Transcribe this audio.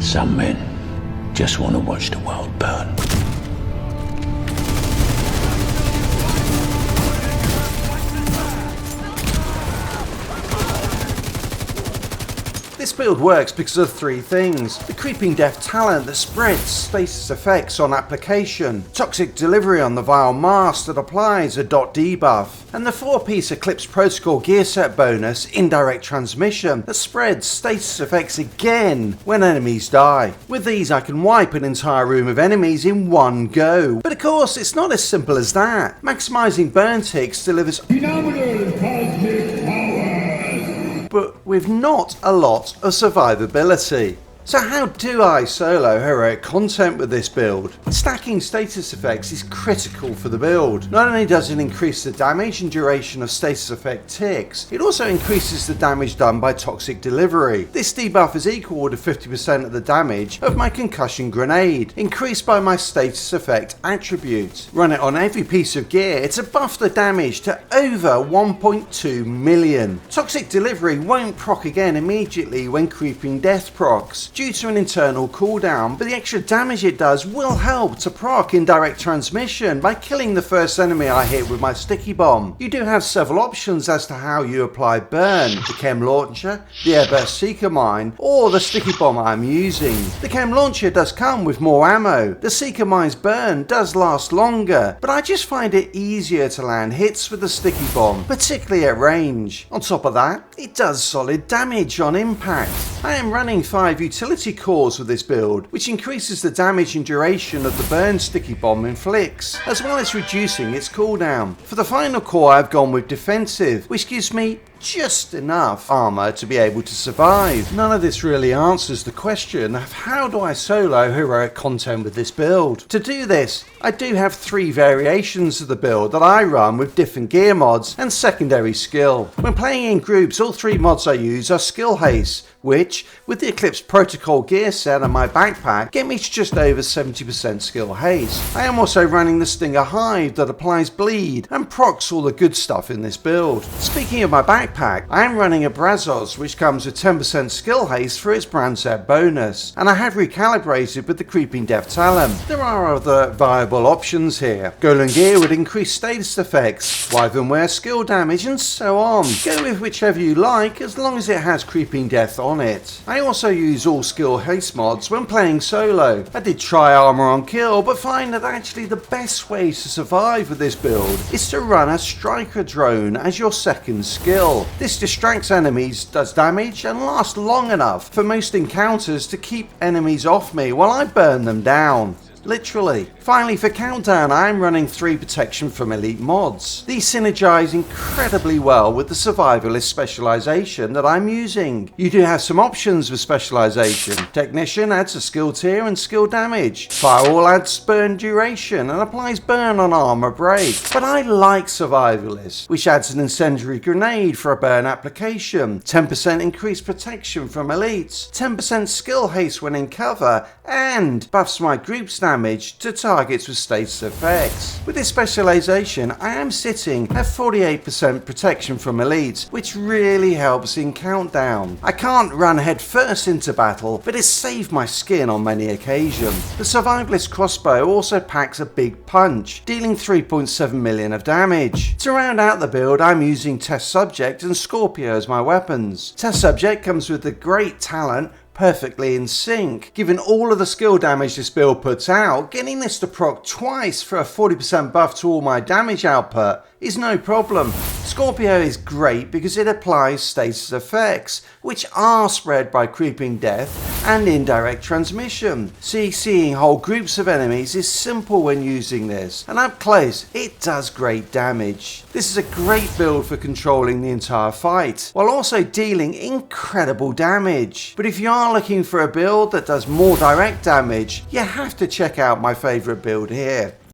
Some men just want to watch the world burn. This build works because of three things: the creeping death talent that spreads status effects on application, toxic delivery on the vile mask that applies a dot debuff, and the 4-piece Eclipse Protocol gear set bonus indirect transmission that spreads status effects again when enemies die. With these I can wipe an entire room of enemies in one go. But of course it's not as simple as that. Maximising burn ticks delivers phenomenal cosmic power, but with not a lot of survivability. So how do I solo heroic content with this build? Stacking status effects is critical for the build. Not only does it increase the damage and duration of status effect ticks, it also increases the damage done by toxic delivery. This debuff is equal to 50% of the damage of my concussion grenade, increased by my status effect attribute. Run it on every piece of gear to buff the damage to over 1.2 million. Toxic delivery won't proc again immediately when creeping death procs, due to an internal cooldown, but the extra damage it does will help to proc indirect transmission by killing the first enemy I hit with my sticky bomb. You do have several options as to how you apply burn: the chem launcher, the airburst seeker mine, or the sticky bomb I'm using. The chem launcher does come with more ammo, the seeker mine's burn does last longer, but I just find it easier to land hits with the sticky bomb, particularly at range. On top of that, it does solid damage on impact. I am running 5 utility cores with this build, which increases the damage and duration of the burn sticky bomb inflicts, as well as reducing its cooldown. For the final core I've gone with defensive, which gives me just enough armor to be able to survive. None of this really answers the question of how do I solo heroic content with this build. To do this, I do have 3 variations of the build that I run with different gear mods and secondary skill. When playing in groups, all 3 mods I use are skill haste, which, with the Eclipse Protocol gear set and my backpack, get me to just over 70% skill haste. I am also running the Stinger Hive that applies bleed and procs all the good stuff in this build. Speaking of my backpack, I am running a Brazos which comes with 10% skill haste for its brand set bonus, and I have recalibrated with the creeping death talent. There are other viable options here. Golan gear would increase status effects, Wyvernware skill damage, and so on. Go with whichever you like as long as it has creeping death on it. I also use all skill haste mods when playing solo. I did try armor on kill, but find that actually the best way to survive with this build is to run a striker drone as your second skill. This distracts enemies, does damage, and lasts long enough for most encounters to keep enemies off me while I burn them down. Literally. Finally, for countdown, I am running 3 protection from elite mods. These synergize incredibly well with the survivalist specialization that I'm using. You do have some options with specialization. Technician adds a skill tier and skill damage. Firewall adds burn duration and applies burn on armor break. But I like survivalist, which adds an incendiary grenade for a burn application, 10% increased protection from elites, 10% skill haste when in cover, and buffs my group's damage to targets with status effects. With this specialization, I am sitting at 48% protection from elites, which really helps in countdown. I can't run head first into battle, but it's saved my skin on many occasions. The survivalist crossbow also packs a big punch, dealing 3.7 million of damage. To round out the build, I'm using Test Subject and Scorpio as my weapons. Test Subject comes with the great talent perfectly in sync. Given all of the skill damage this build puts out, getting this to proc twice for a 40% buff to all my damage output is no problem. Scorpio is great because it applies status effects, which are spread by creeping death and indirect transmission. CCing whole groups of enemies is simple when using this, and up close it does great damage. This is a great build for controlling the entire fight, while also dealing incredible damage. But if you are looking for a build that does more direct damage, you have to check out my favourite build here.